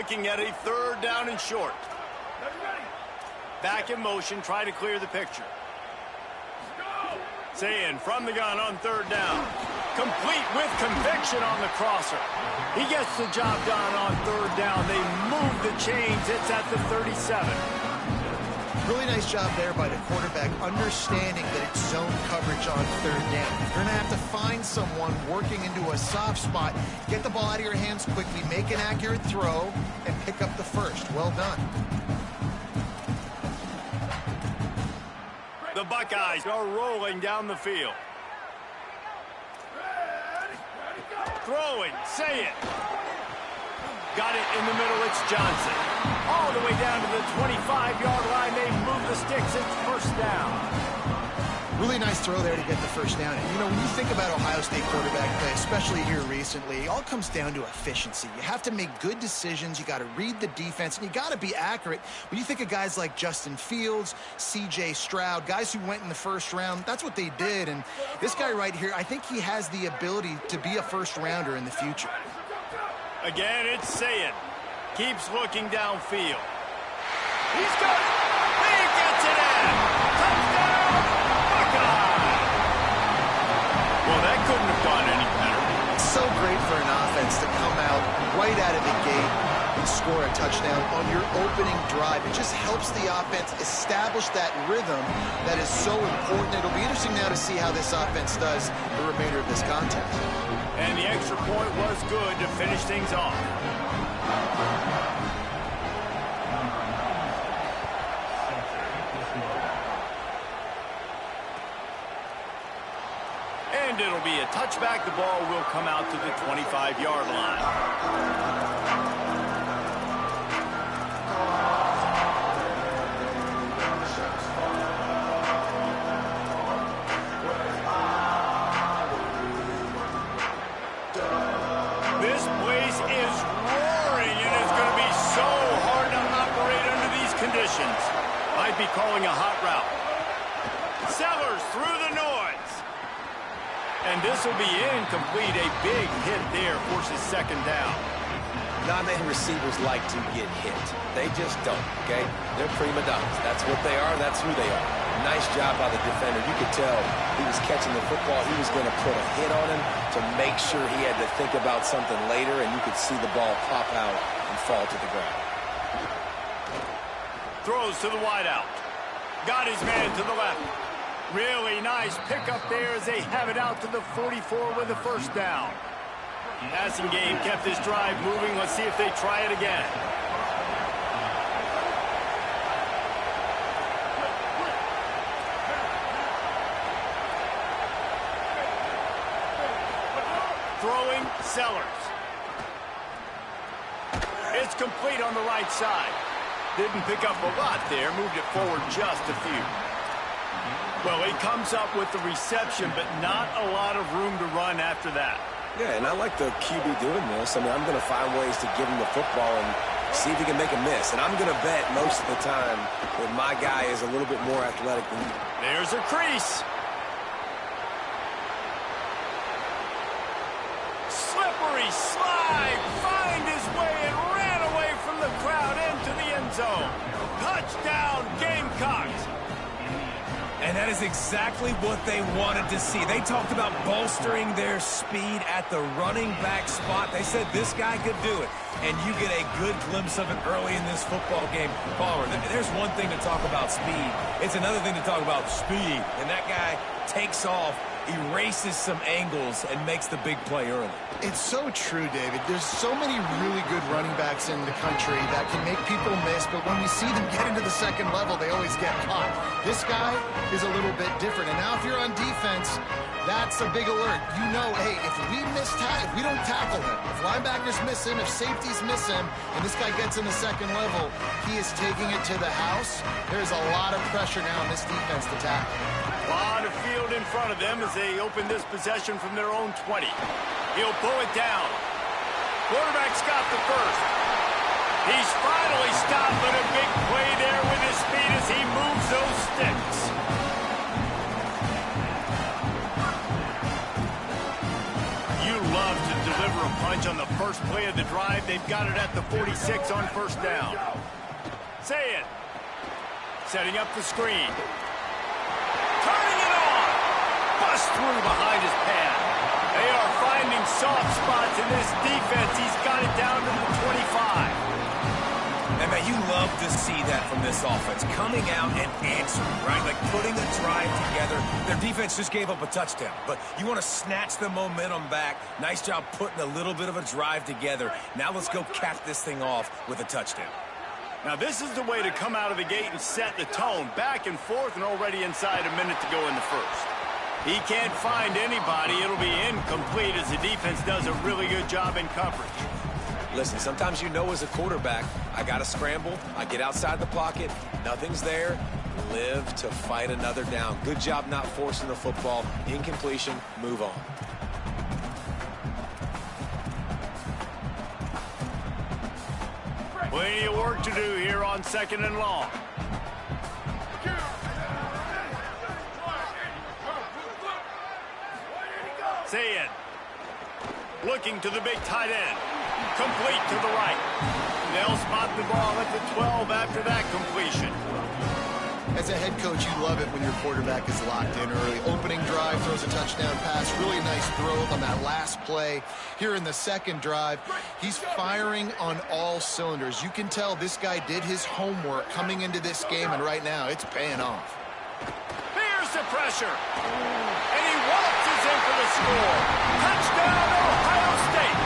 looking at a 3rd down and short. Back in motion, try to clear the picture. Sayin from the gun on 3rd down. Complete with conviction on the crosser. He gets the job done on 3rd down. They move the chains. It's at the 37. Really nice job there by the quarterback, understanding that it's zone coverage on 3rd down. You're going to have to find someone working into a soft spot, get the ball out of your hands quickly, make an accurate throw, and pick up the first. Well done. The Buckeyes are rolling down the field. Throwing, say it. Got it in the middle, it's Johnson. All the way down to the 25-yard line. They move the sticks, it's 1st down. Really nice throw there to get the 1st down. And, you know, when you think about Ohio State quarterback play, especially here recently, it all comes down to efficiency. You have to make good decisions. You got to read the defense, and you got to be accurate. When you think of guys like Justin Fields, C.J. Stroud, guys who went in the 1st round, that's what they did. And this guy right here, I think he has the ability to be a 1st rounder in the future. Again, it's Sayin. Keeps looking downfield. He's got it. He gets it in. Touchdown, Buckeye. Well, that couldn't have gone any better. It's so great for an offense to come out right out of the gate and score a touchdown on your opening drive. It just helps the offense establish that rhythm that is so important. It'll be interesting now to see how this offense does the remainder of this contest. And the extra point was good to finish things off. And it'll be a touchback. The ball will come out to the 25-yard line. This place is roaring, and it's going to be so hard to operate under these conditions. Might be calling a hot route. Sellers through the noise. And this will be incomplete. A big hit there forces 2nd down. Non-man receivers like to get hit. They just don't, okay? They're prima donnas. That's what they are. That's who they are. Nice job by the defender. You could tell he was catching the football. He was going to put a hit on him to make sure he had to think about something later, and you could see the ball pop out and fall to the ground. Throws to the wideout. Got his man to the left. Really nice pickup there as they have it out to the 44 with the 1st down. Passing game kept this drive moving. Let's see if they try it again. Throwing, Sellers. It's complete on the right side. Didn't pick up a lot there. Moved it forward just a few. Well, he comes up with the reception, but not a lot of room to run after that. Yeah, and I like the QB doing this. I mean, I'm going to find ways to give him the football and see if he can make a miss. And I'm going to bet most of the time that my guy is a little bit more athletic than you. There's a crease. Slippery slide. Find his way and ran away from the crowd into the end zone. Touchdown, Gamecocks. And that is exactly what they wanted to see. They talked about bolstering their speed at the running back spot. They said this guy could do it. And you get a good glimpse of it early in this football game. Palmer, there's one thing to talk about speed. It's another thing to talk about speed. And that guy takes off, erases some angles, and makes the big play early. It's so true, David. There's so many really good running backs in the country that can make people miss, but when we see them get into the 2nd level, they always get caught. This guy is a little bit different. And now if you're on defense, that's a big alert. You know, hey, if we don't tackle him, if linebackers miss him, if safeties miss him, and this guy gets in the 2nd level, he is taking it to the house. There's a lot of pressure now on this defense to tackle. A lot of field in front of them as they open this possession from their own 20. He'll pull it down. Quarterback's got the first. He's finally stopped, but a big play there with his speed as he moves those sticks. You love to deliver a punch bunch on the first play of the drive. They've got it at the 46 on first down. Say it. Setting up the screen. Turning it on. Bust through behind his pad. They are finding soft spots in this defense. He's got it down to the 25. And man, you love to see that from this offense. Coming out and answering, right? Like putting a drive together. Their defense just gave up a touchdown. But you want to snatch the momentum back. Nice job putting a little bit of a drive together. Now let's go cap this thing off with a touchdown. Now this is the way to come out of the gate and set the tone. Back and forth and already inside a minute to go in the first. He can't find anybody. It'll be incomplete as the defense does a really good job in coverage. Listen, sometimes you know as a quarterback, I got to scramble, I get outside the pocket, nothing's there, live to fight another down. Good job not forcing the football. Incompletion, move on. Plenty of work to do here on 2nd and long. Say it. Looking to the big tight end. Complete to the right. They'll spot the ball at the 12 after that completion. As a head coach, you love it when your quarterback is locked in early. Opening drive, throws a touchdown pass. Really nice throw on that last play. Here in the second drive, he's firing on all cylinders. You can tell this guy did his homework coming into this game, and right now it's paying off. Here's the pressure. And he waltzes in for the score. Touchdown, Ohio State.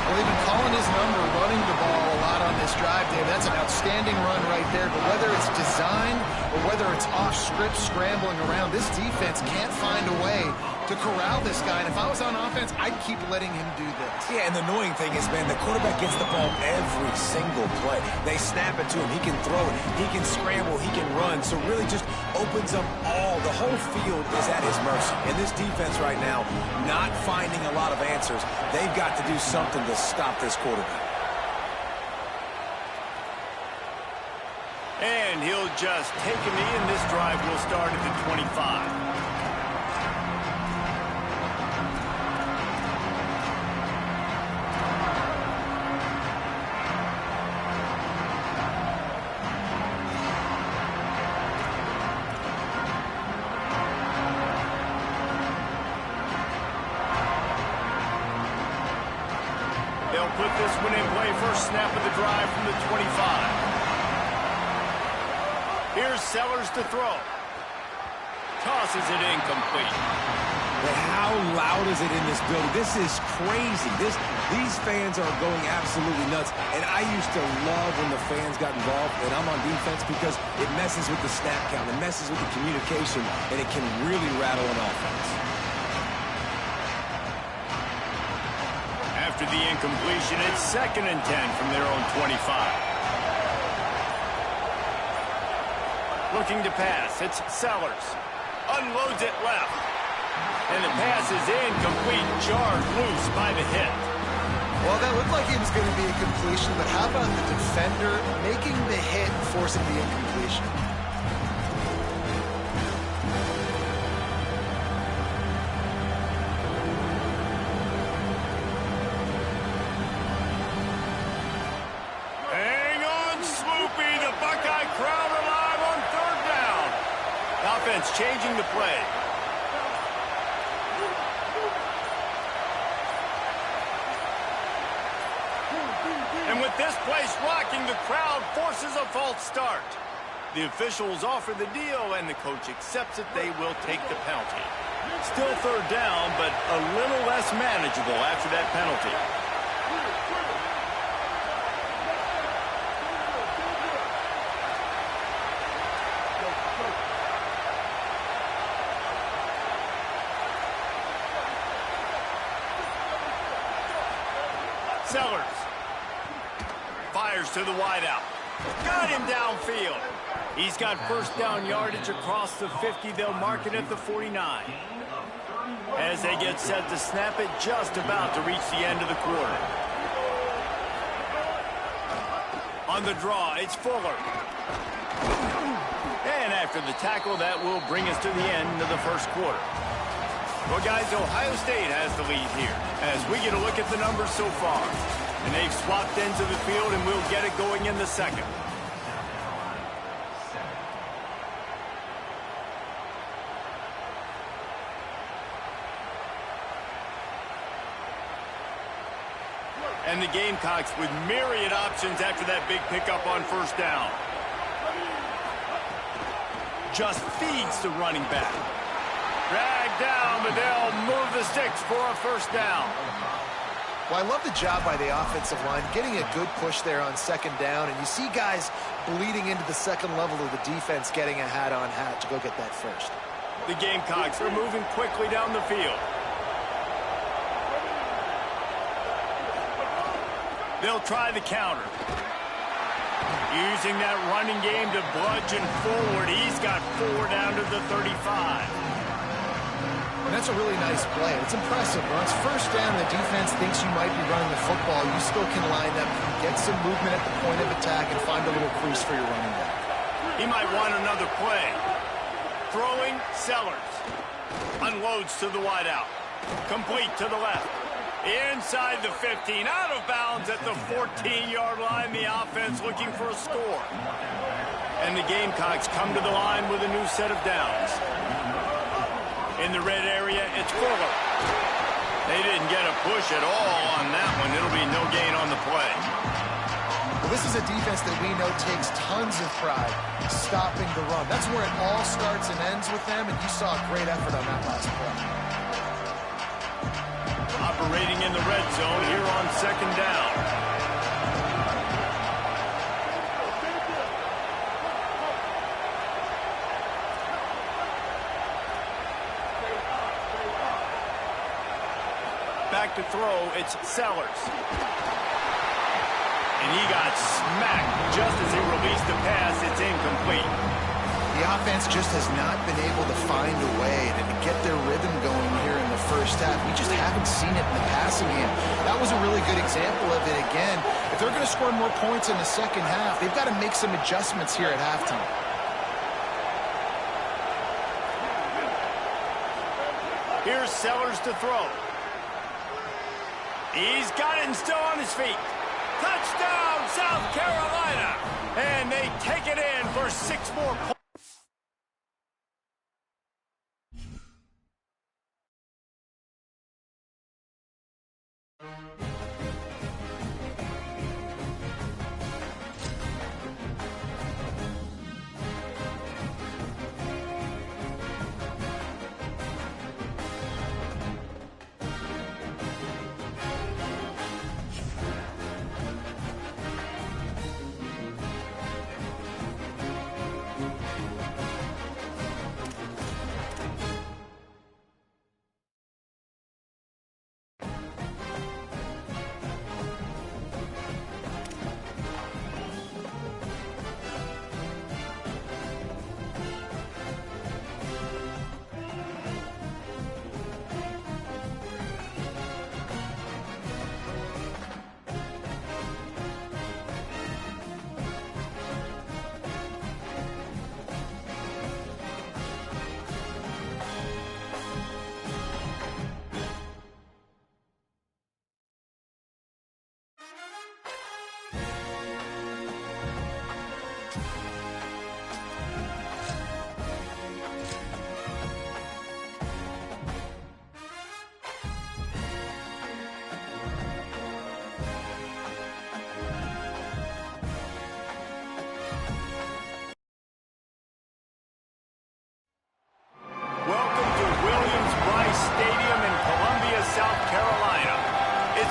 Well, they've been calling his number, running the ball a lot on this drive, Dave. That's an outstanding run right there. But whether it's designed or whether it's off script scrambling around, this defense can't find a way to corral this guy. And if I was on offense, I'd keep letting him do this. Yeah, and the annoying thing is, man, the quarterback gets the ball every single play. They snap it to him. He can throw it. He can scramble. He can run. So really just opens up all. The whole field is at his mercy. And this defense right now, not finding a lot of answers. They've got to do something to stop this quarterback. And he'll just take a knee, and this drive will start at the 25. They'll put this one in play. First snap of the drive from the 25. Here's Sellers to throw. Tosses it incomplete. But how loud is it in this building? This is crazy. These fans are going absolutely nuts. And I used to love when the fans got involved, and I'm on defense because it messes with the snap count. It messes with the communication, and it can really rattle an offense. After the incompletion, it's 2nd and 10 from their own 25. Looking to pass, it's Sellers. Unloads it left. And the pass is incomplete, jarred loose by the hit. Well, that looked like it was going to be a completion, but how about the defender making the hit and forcing the incompletion? Hang on, Sloopy. The Buckeye crowd alive on 3rd down. Offense changing the play. And with this place rocking, the crowd forces a false start. The officials offer the deal, and the coach accepts it. They will take the penalty. Still 3rd down, but a little less manageable after that penalty. Sellers fires to the wideout. Got him downfield. He's got first down yardage across the 50. They'll mark it at the 49. As they get set to snap it, just about to reach the end of the quarter. On the draw, it's Fuller. And after the tackle, that will bring us to the end of the first quarter. Well, guys, Ohio State has the lead here as we get a look at the numbers so far. And they've swapped ends of the field, and we'll get it going in the second. And the Gamecocks with myriad options after that big pickup on first down. Just feeds the running back. Dragged down, but they'll move the sticks for a first down. Well, I love the job by the offensive line, getting a good push there on second down, and you see guys bleeding into the second level of the defense getting a hat-on hat to go get that first. The Gamecocks are moving quickly down the field. They'll try the counter. Using that running game to bludgeon forward. He's got 4 down to the 35. And that's a really nice play. It's impressive. When it's first down, the defense thinks you might be running the football. You still can line up, get some movement at the point of attack, and find a little crease for your running back. He might want another play. Throwing, Sellers. Unloads to the wideout. Complete to the left. Inside the 15, out of bounds at the 14-yard line. The offense looking for a score. And the Gamecocks come to the line with a new set of downs. In the red area, it's Fuller. They didn't get a push at all on that one. It'll be no gain on the play. Well, this is a defense that we know takes tons of pride stopping the run. That's where it all starts and ends with them, and you saw a great effort on that last play. Operating in the red zone here on second down. Back to throw, it's Sellers. And he got smacked just as he released the pass. It's incomplete. The offense just has not been able to find a way to get their rhythm going here in the first half. We just haven't seen it in the passing game. That was a really good example of it again. If they're going to score more points in the second half, they've got to make some adjustments here at halftime. Here's Sellers to throw. He's got it and still on his feet. Touchdown, South Carolina! And they take it in for 6 more points.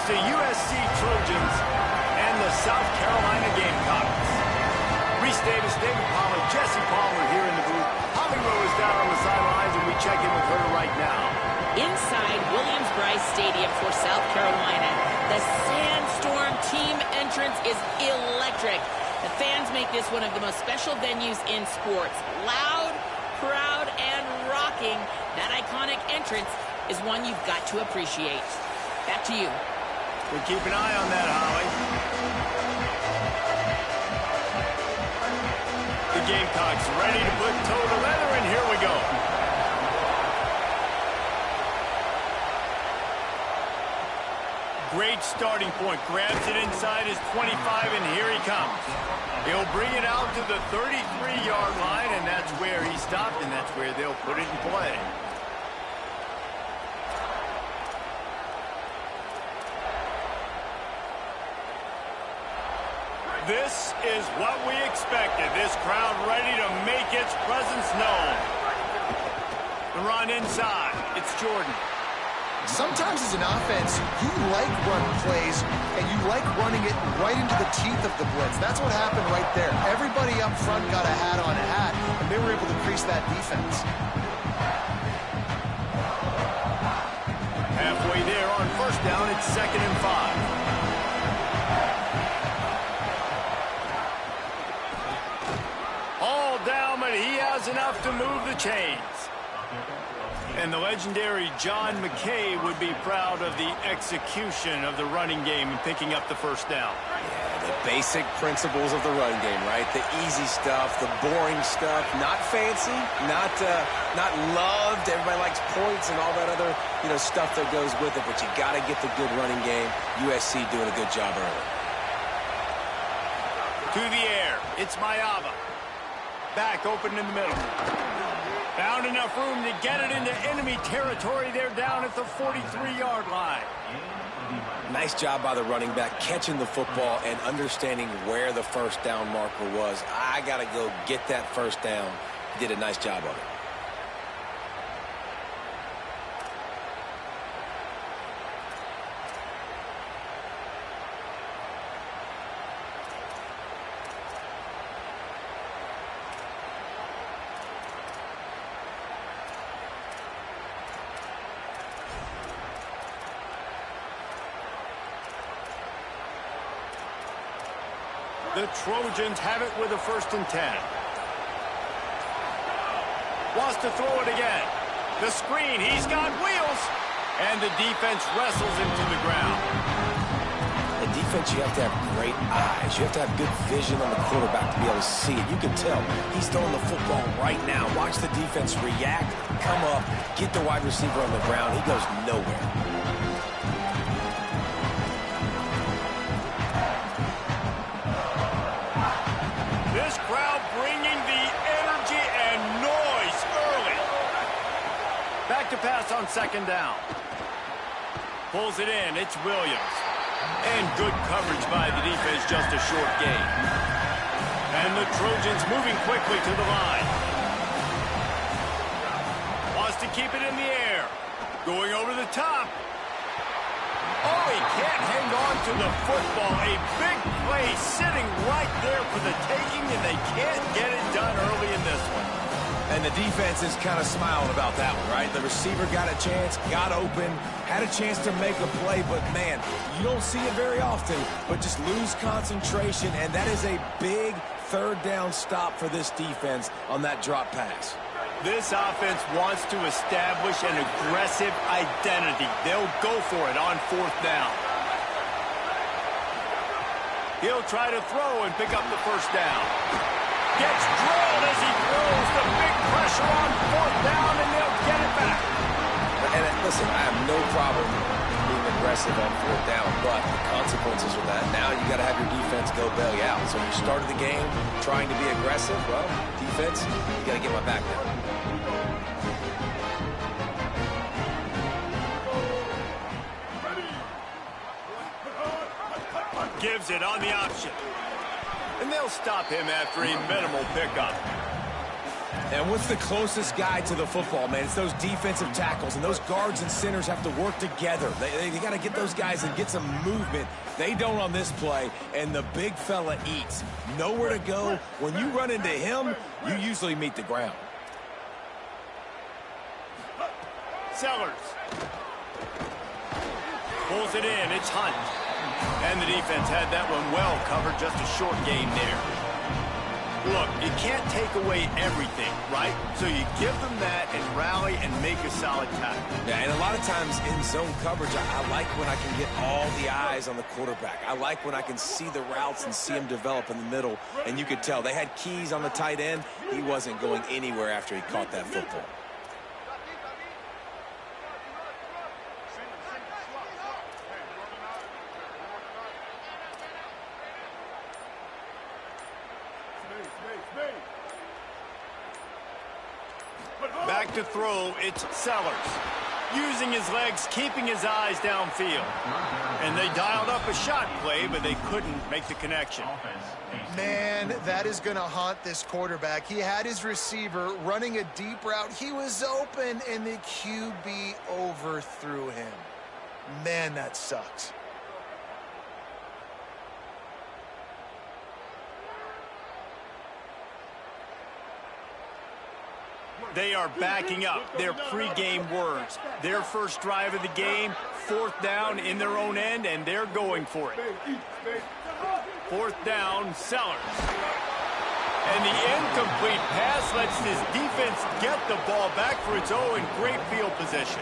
The USC Trojans and the South Carolina Gamecocks. Reese Davis, David Pollard, Jesse Palmer here in the booth. Holly Rowe is down on the sidelines, and we check in with her right now. Inside Williams-Brice Stadium for South Carolina, the Sandstorm team entrance is electric. The fans make this one of the most special venues in sports. Loud, proud, and rocking. That iconic entrance is one you've got to appreciate. Back to you. We'll keep an eye on that, Holly. The Gamecocks ready to put toe to leather, and here we go. Great starting point. Grabs it inside his 25, and here he comes. He'll bring it out to the 33-yard line, and that's where he stopped, and that's where they'll put it in play. This is what we expected. This crowd ready to make its presence known. The run inside. It's Jordan. Sometimes as an offense, you like run plays, and you like running it right into the teeth of the blitz. That's what happened right there. Everybody up front got a hat on a hat, and they were able to crease that defense. Halfway there on first down, it's 2nd and 5. All down, but he has enough to move the chains. And the legendary John McKay would be proud of the execution of the running game and picking up the first down. Yeah, the basic principles of the run game, right? The easy stuff, the boring stuff, not fancy, not loved. Everybody likes points and all that other, stuff that goes with it, but you got to get the good running game. USC doing a good job early. To the air, it's Mayava. Back open in the middle. Found enough room to get it into enemy territory. They're down at the 43-yard line. Nice job by the running back, catching the football and understanding where the first down marker was. I got to go get that first down. He did a nice job of it. The Trojans have it with a 1st and 10. Wants to throw it again. The screen, he's got wheels. And the defense wrestles him to the ground. In defense, you have to have great eyes. You have to have good vision on the quarterback to be able to see it. You can tell he's throwing the football right now. Watch the defense react, come up, get the wide receiver on the ground. He goes nowhere. This crowd bringing the energy and noise early. Back to pass on 2nd down. Pulls it in. It's Williams. And good coverage by the defense, just a short gain. And the Trojans moving quickly to the line. Wants to keep it in the air. Going over the top. Oh, he can't hang on to the football. A big play sitting right there for the taking, and they can't get it done early in this one. And the defense is kind of smiling about that one, right? The receiver got a chance, got open, had a chance to make a play, but, man, you don't see it very often, but just lose concentration, and that is a big 3rd down stop for this defense on that drop pass. This offense wants to establish an aggressive identity. They'll go for it on 4th down. He'll try to throw and pick up the first down. Gets drilled as he throws. The big pressure on 4th down, and they'll get it back. And listen, I have no problem being aggressive on 4th down, but the consequences of that, now you got to have your defense go bail you out. So you started the game trying to be aggressive. Well, defense, you got to get my back now. Gives it on the option. And they'll stop him after a minimal pickup. And what's the closest guy to the football, man? It's those defensive tackles, and those guards and centers have to work together. They got to get those guys and get some movement. They don't on this play, and the big fella eats. Nowhere to go. When you run into him, you usually meet the ground. Sellers. Pulls it in. It's Hunt. And the defense had that one well covered. Just a short gain there. Look, you can't take away everything, right? So you give them that and rally and make a solid tackle. Yeah, and a lot of times in zone coverage, I like when I can get all the eyes on the quarterback. I like when I can see the routes and see them develop in the middle. And you could tell they had keys on the tight end. He wasn't going anywhere after he caught that football. Back to throw, it's Sellers. Using his legs, keeping his eyes downfield. And they dialed up a shot play, but they couldn't make the connection. Man, that is going to haunt this quarterback. He had his receiver running a deep route. He was open, and the QB overthrew him. Man, that sucks. They are backing up their pregame words. Their first drive of the game, 4th down in their own end, and they're going for it. 4th down, Sellers. And the incomplete pass lets this defense get the ball back for its own in great field position.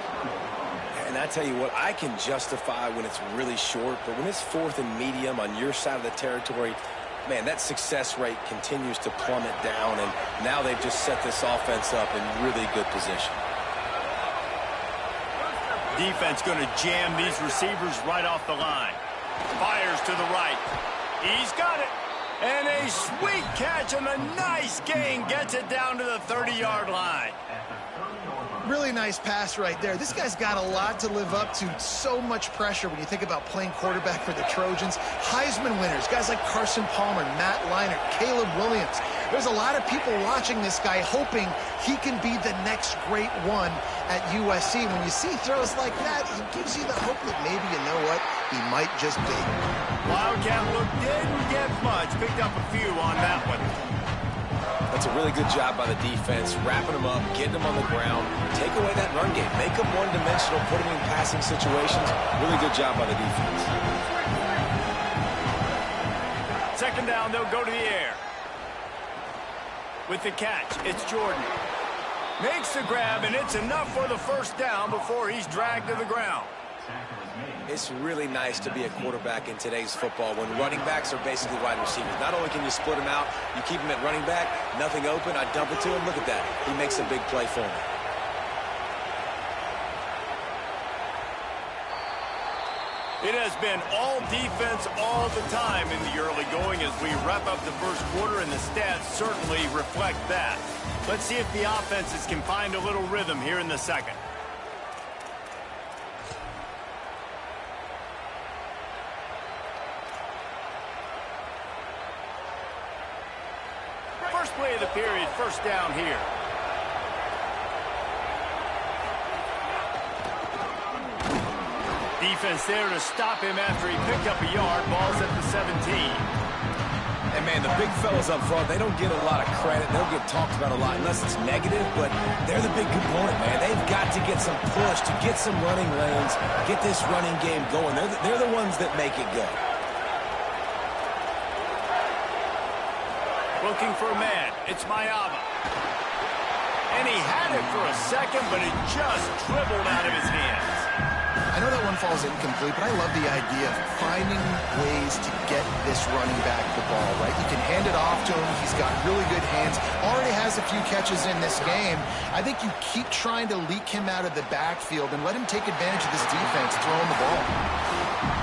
And I tell you what, I can justify when it's really short, but when it's 4th and medium on your side of the territory, man, that success rate continues to plummet down, and now they've just set this offense up in really good position. Defense going to jam these receivers right off the line. Fires to the right. He's got it. And a sweet catch and a nice gain gets it down to the 30-yard line. Really nice pass right there. This guy's got a lot to live up to. So much pressure when you think about playing quarterback for the Trojans. Heisman winners, guys like Carson Palmer, Matt Leinart, Caleb Williams. There's a lot of people watching this guy hoping he can be the next great one at USC. When you see throws like that, he gives you the hope that maybe, you know what, he might just be. Wildcat look didn't get much. Picked up a few on that one. That's a really good job by the defense, wrapping them up, getting them on the ground, take away that run game, make them one-dimensional, put them in passing situations. Really good job by the defense. 2nd down, they'll go to the air. With the catch, it's Jordan. Makes the grab, and it's enough for the 1st down before he's dragged to the ground. It's really nice to be a quarterback in today's football when running backs are basically wide receivers. Not only can you split them out, you keep them at running back, nothing open, I dump it to him. Look at that. He makes a big play for me. It has been all defense all the time in the early going as we wrap up the 1st quarter, and the stats certainly reflect that. Let's see if the offenses can find a little rhythm here in the 2nd. First play of the period, 1st down here. Defense there to stop him after he picked up a yard. Ball's at the 17. And, man, the big fellas up front, they don't get a lot of credit. They'll get talked about a lot unless it's negative, but they're the big component, man. They've got to get some push, to get some running lanes, get this running game going. They're the ones that make it go. Looking for a man. It's Mayava. And he had it for a second, but it just dribbled out of his hands. I know that one falls incomplete, but I love the idea of finding ways to get this running back the ball, right? You can hand it off to him. He's got really good hands. Already has a few catches in this game. I think you keep trying to leak him out of the backfield and let him take advantage of this defense throwing the ball.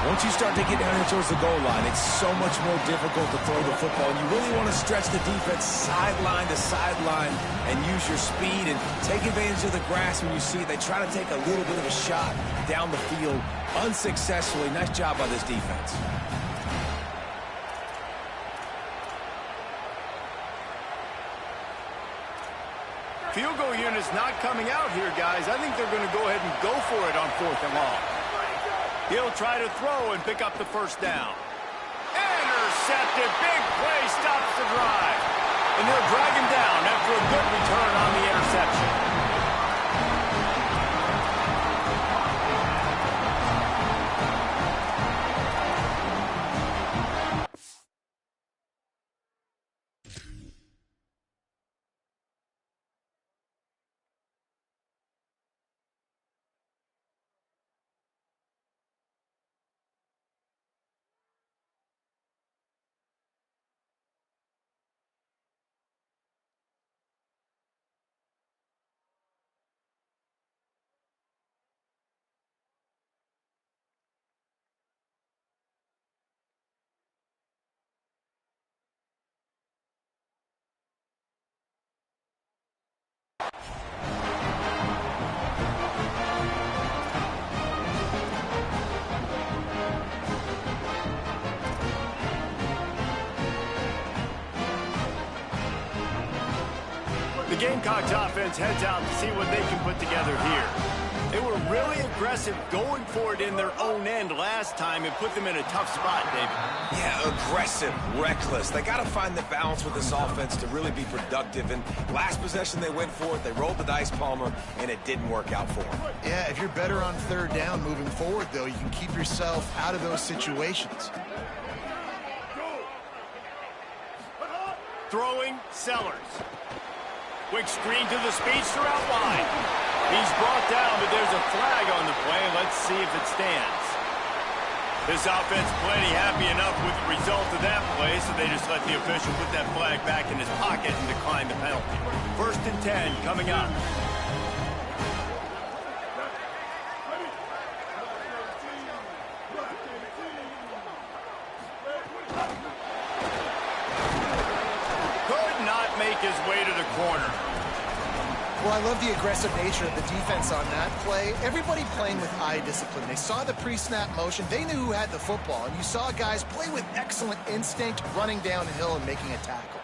Once you start to get down here towards the goal line, it's so much more difficult to throw the football. And you really want to stretch the defense sideline to sideline and use your speed and take advantage of the grass when you see it. They try to take a little bit of a shot down the field unsuccessfully. Nice job by this defense. Field goal unit's not coming out here, guys. I think they're going to go ahead and go for it on 4th and long. He'll try to throw and pick up the 1st down. Intercepted. Big play stops the drive. And they'll drag him down after a good return on the interception. The Gamecocks offense heads out to see what they can put together here. They were really aggressive going for it in their own end last time and put them in a tough spot, David. Yeah, aggressive, reckless. They got to find the balance with this offense to really be productive. And last possession, they went for it. They rolled the dice, Palmer, and it didn't work out for them. Yeah, if you're better on third down moving forward, though, you can keep yourself out of those situations. Throwing, Sellers. Quick screen to the speedster out wide. He's brought down, but there's a flag on the play. Let's see if it stands. This offense plenty happy enough with the result of that play, so they just let the official put that flag back in his pocket and decline the penalty. 1st and 10 coming up. Could not make his way to the corner. Well, I love the aggressive nature of the defense on that play. Everybody playing with eye discipline. They saw the pre-snap motion. They knew who had the football. And you saw guys play with excellent instinct, running downhill and making a tackle.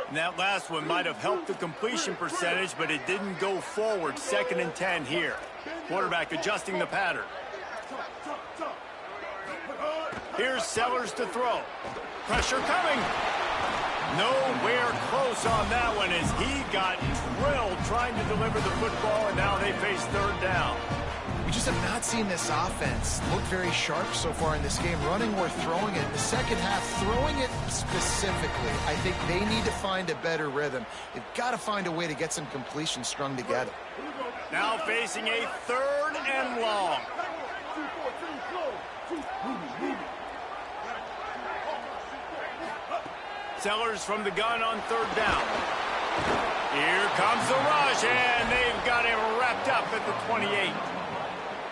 And that last one might have helped the completion percentage, but it didn't go forward. 2nd and 10 here. Quarterback adjusting the pattern. Here's Sellers to throw. Pressure coming. Nowhere close on that one as he got drilled trying to deliver the football, and now they face 3rd down. We just have not seen this offense look very sharp so far in this game, running or throwing it. In the second half, throwing it specifically, I think they need to find a better rhythm. They've got to find a way to get some completions strung together. Now facing a 3rd and long. Sellers from the gun on 3rd down. Here comes the rush, and they've got him wrapped up at the 28.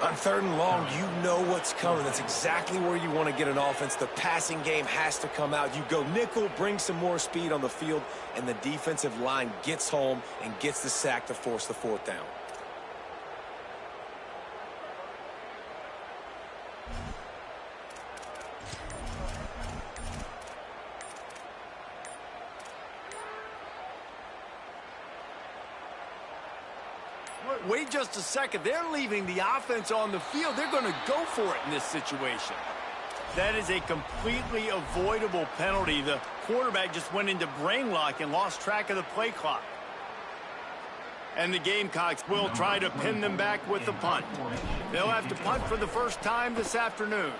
On 3rd and long, you know what's coming. That's exactly where you want to get an offense. The passing game has to come out. You go nickel, bring some more speed on the field, and the defensive line gets home and gets the sack to force the 4th down. Wait just a second. They're leaving the offense on the field. They're going to go for it in this situation. That is a completely avoidable penalty. The quarterback just went into brain lock and lost track of the play clock. And the Gamecocks will try to pin them back with the punt. They'll have to punt for the first time this afternoon.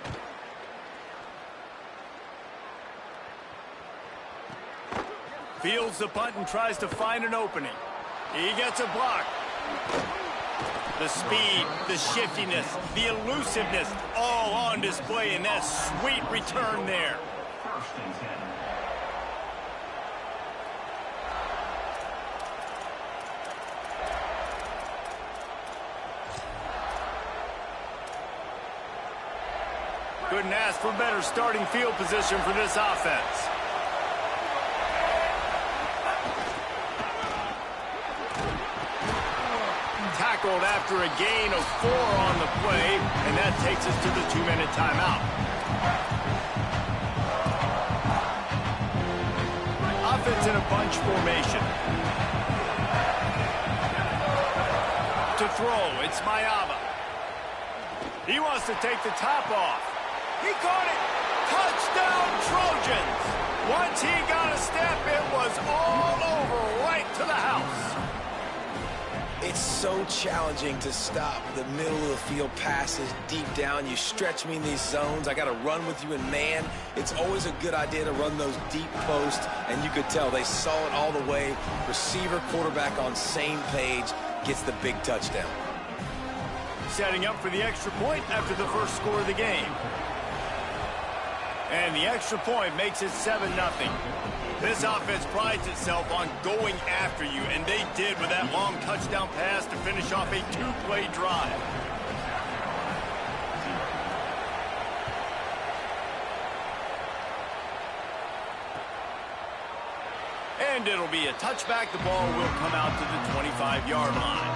Fields the punt and tries to find an opening. He gets a block. The speed, the shiftiness, the elusiveness, all on display in that sweet return there. 1st and 10. Couldn't ask for better starting field position for this offense. Tackled after a gain of 4 on the play, and that takes us to the 2-minute timeout. Offense in a bunch formation. To throw, it's Mayava. He wants to take the top off. He caught it. Touchdown, Trojans. Once he got a step, it was all over, right to the house. It's so challenging to stop the middle of the field passes deep down. You stretch me in these zones. I got to run with you in man. It's always a good idea to run those deep posts, and you could tell they saw it all the way. Receiver, quarterback on same page, gets the big touchdown. Setting up for the extra point after the first score of the game. And the extra point makes it 7-0. This offense prides itself on going after you, and they did with that long touchdown pass to finish off a 2-play drive. And it'll be a touchback. The ball will come out to the 25-yard line.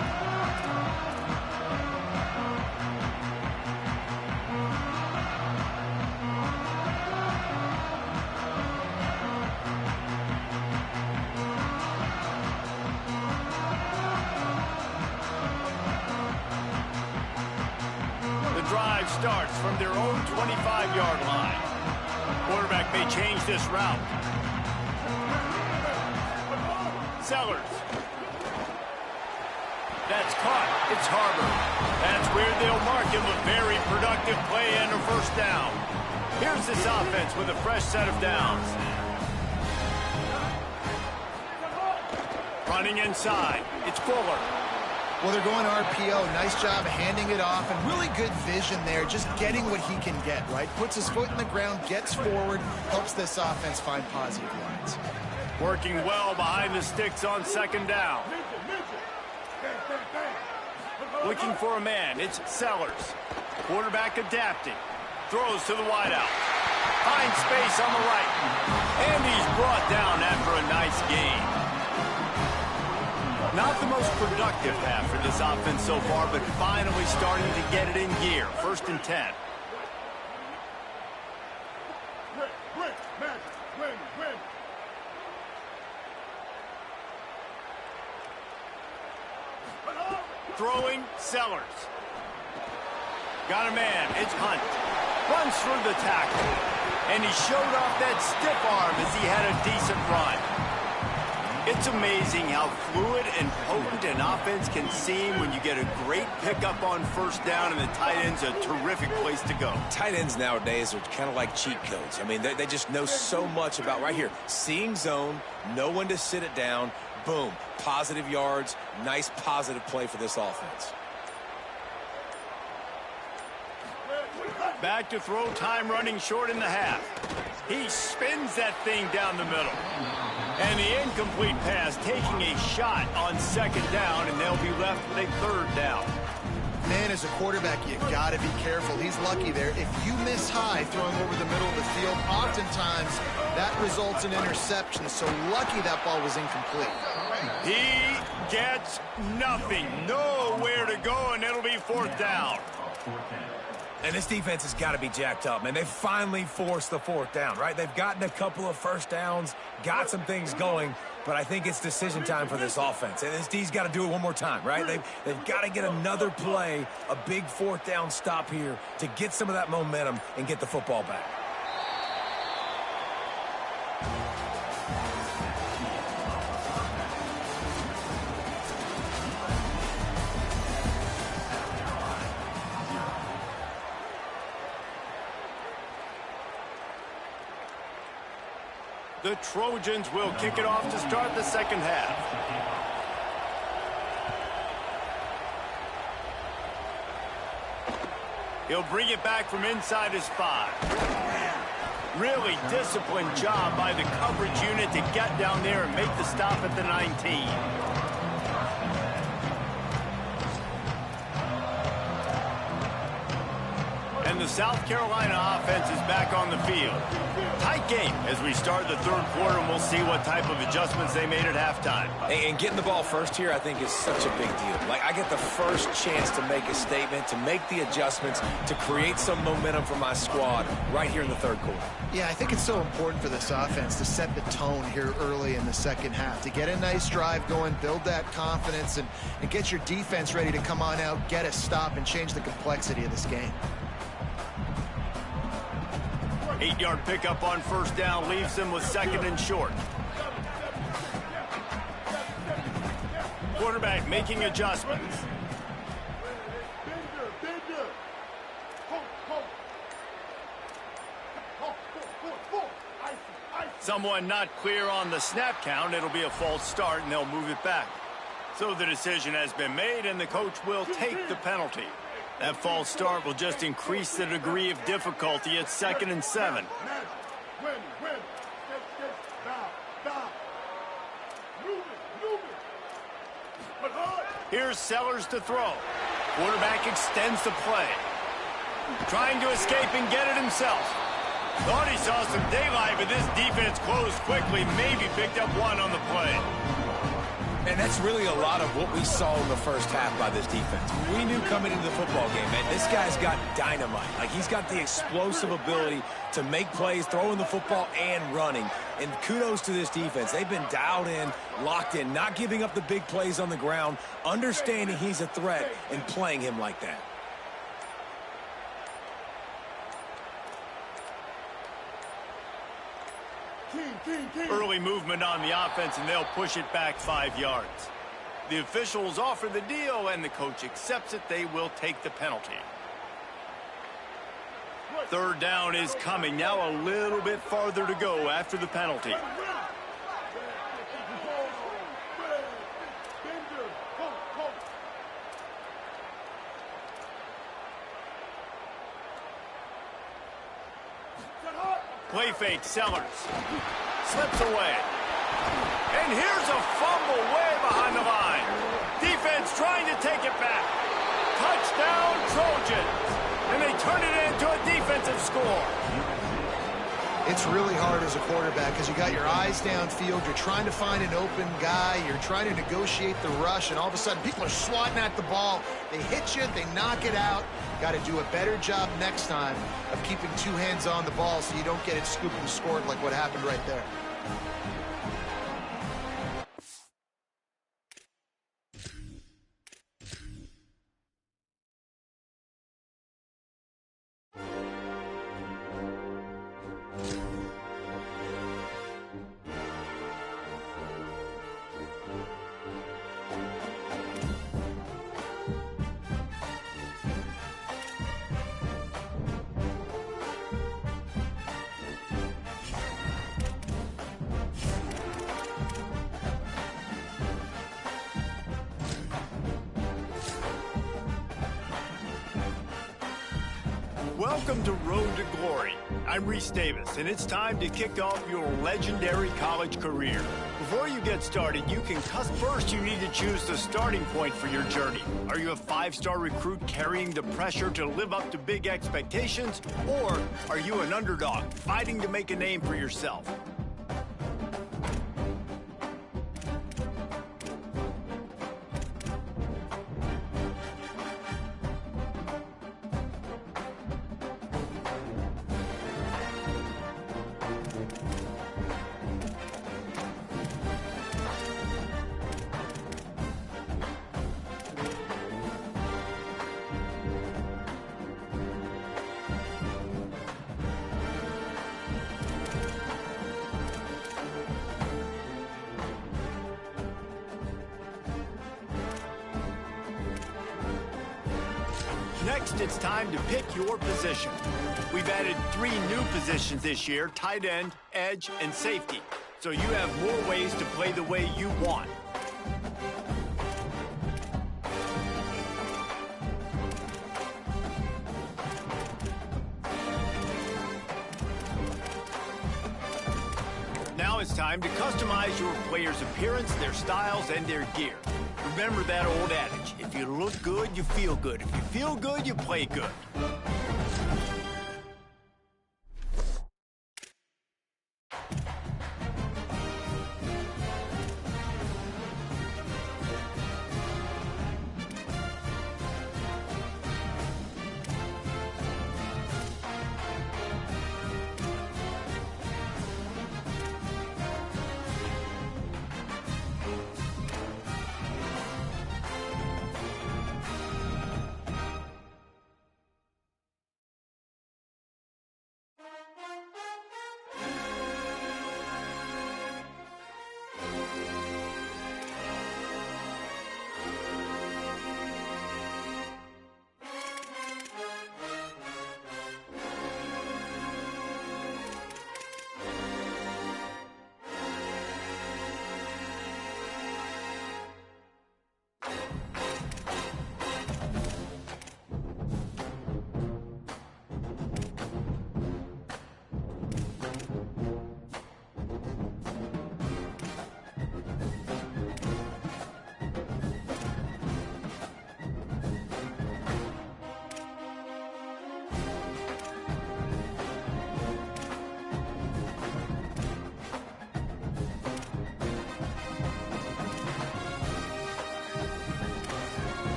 drive starts from their own 25-yard line. Quarterback may change this route. Sellers. That's caught. It's Harbor. That's where they'll mark him a very productive play and a first down. Here's this offense with a fresh set of downs. Running inside. It's Fuller. Well, they're going RPO. Nice job handing it off, and really good vision there, just getting what he can get, right? Puts his foot in the ground, gets forward, helps this offense find positive lines. Working well behind the sticks on second down. Looking for a man. It's Sellers. Quarterback adapting. Throws to the wideout. Finds space on the right. And he's brought down after a nice gain. Not the most productive half for this offense so far, but finally starting to get it in gear. 1st and 10. Throwing, Sellers. Got a man, it's Hunt. Runs through the tackle. And he showed off that stiff arm as he had a decent run. It's amazing how fluid and potent an offense can seem when you get a great pickup on first down, and the tight end's a terrific place to go. Tight ends nowadays are kind of like cheat codes. I mean, they just know so much about right here. Seeing zone, know when to sit it down, boom, positive yards, nice positive play for this offense. Back to throw, time running short in the half. He spins that thing down the middle. And the incomplete pass taking a shot on second down, and they'll be left with a third down. Man, as a quarterback, you got to be careful. He's lucky there. If you miss high throwing over the middle of the field, oftentimes that results in interception. So lucky that ball was incomplete. He gets nothing. Nowhere to go, and it'll be 4th down. And this defense has got to be jacked up, man. They finally forced the 4th down, right? They've gotten a couple of first downs, got some things going, but I think it's decision time for this offense. And this D's got to do it one more time, right? They've got to get another play, a big 4th down stop here to get some of that momentum and get the football back. The Trojans will kick it off to start the second half. He'll bring it back from inside his 5. Really disciplined job by the coverage unit to get down there and make the stop at the 19. And the South Carolina offense is back on the field. Tight game as we start the third quarter, and we'll see what type of adjustments they made at halftime. And getting the ball first here, I think, is such a big deal. Like, I get the first chance to make a statement, to make the adjustments, to create some momentum for my squad right here in the third quarter. Yeah, I think it's so important for this offense to set the tone here early in the second half, to get a nice drive going, build that confidence, and get your defense ready to come on out, get a stop, and change the complexity of this game. 8-yard pickup on first down leaves them with 2nd and short. Quarterback making adjustments. Someone not clear on the snap count. It'll be a false start, and they'll move it back. So the decision has been made, and the coach will take the penalty. That false start will just increase the degree of difficulty at 2nd and 7. Here's Sellers to throw. Quarterback extends the play. Trying to escape and get it himself. Thought he saw some daylight, but this defense closed quickly. Maybe picked up one on the play. And that's really a lot of what we saw in the first half by this defense. We knew coming into the football game, man, this guy's got dynamite. Like, he's got the explosive ability to make plays, throwing the football and running. And kudos to this defense. They've been dialed in, locked in, not giving up the big plays on the ground, understanding he's a threat, and playing him like that. Early movement on the offense, and they'll push it back 5 yards. The officials offer the deal, and the coach accepts it. They will take the penalty. Third down is coming. Now a little bit farther to go after the penalty. Play fake, Sellers. Slips away. And here's a fumble way behind the line. Defense trying to take it back. Touchdown, Trojans. And they turn it into a defensive score. It's really hard as a quarterback because you got your eyes downfield. You're trying to find an open guy. You're trying to negotiate the rush, and all of a sudden people are swatting at the ball. They hit you. They knock it out. Got to do a better job next time of keeping two hands on the ball so you don't get it scooped and scored like what happened right there. Welcome to Road to Glory. I'm Reese Davis, and it's time to kick off your legendary college career. Before you get started, first you need to choose the starting point for your journey. Are you a five-star recruit carrying the pressure to live up to big expectations, or are you an underdog fighting to make a name for yourself? Next, it's time to pick your position. We've added 3 new positions this year: tight end, edge, and safety. So you have more ways to play the way you want. Now it's time to customize your player's appearance, their styles, and their gear. Remember that old adage: if you look good, you feel good. If you feel good, you play good.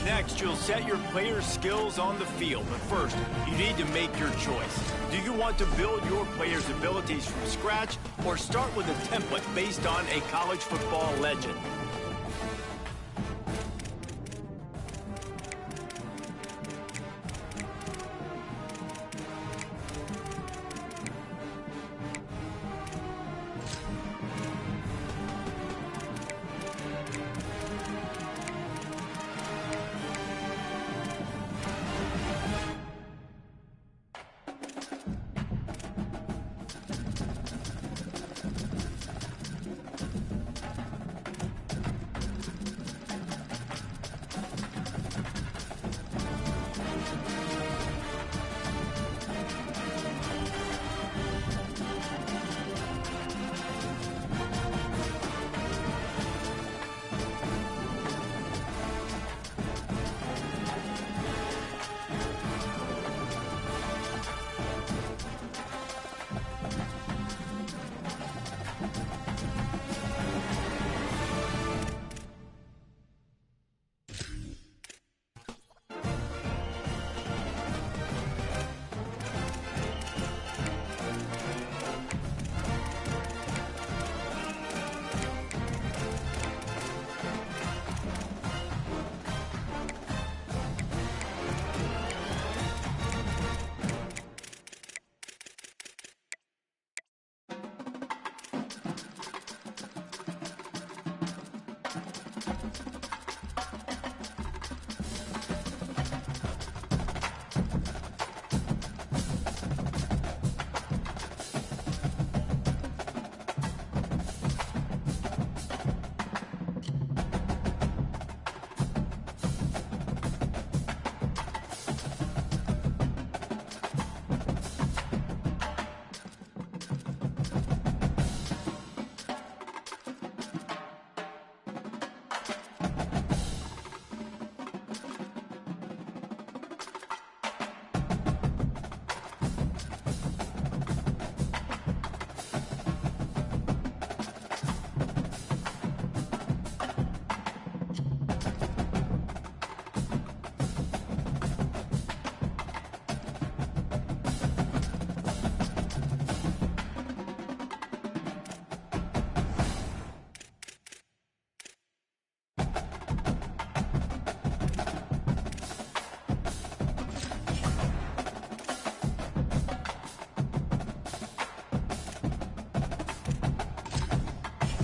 Next, you'll set your player's skills on the field. But first, you need to make your choice. Do you want to build your player's abilities from scratch or start with a template based on a college football legend?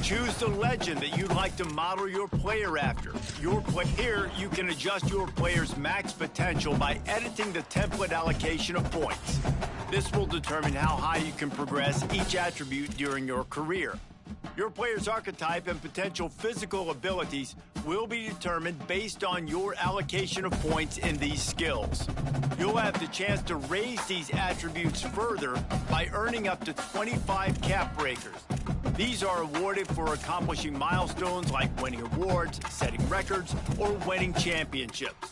Choose the legend that you'd like to model your player after. Here, you can adjust your player's max potential by editing the template allocation of points. This will determine how high you can progress each attribute during your career. Your player's archetype and potential physical abilities will be determined based on your allocation of points in these skills. You'll have the chance to raise these attributes further by earning up to 25 cap breakers. These are awarded for accomplishing milestones like winning awards, setting records, or winning championships.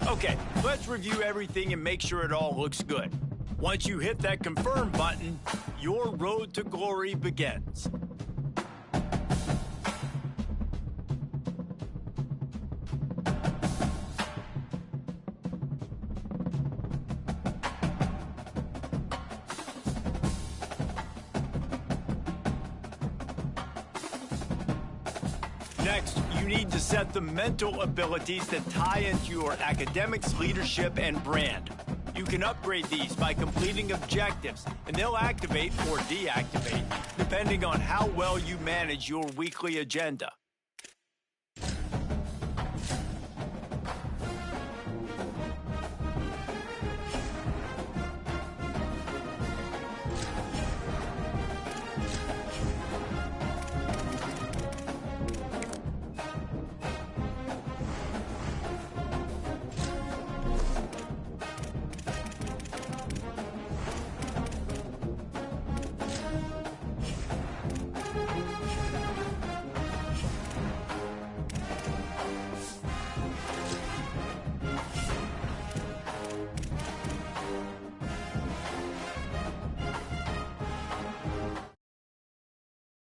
Okay, let's review everything and make sure it all looks good. Once you hit that confirm button, your road to glory begins. Next, you need to set the mental abilities that tie into your academics, leadership, and brand. You can upgrade these by completing objectives, and they'll activate or deactivate, depending on how well you manage your weekly agenda.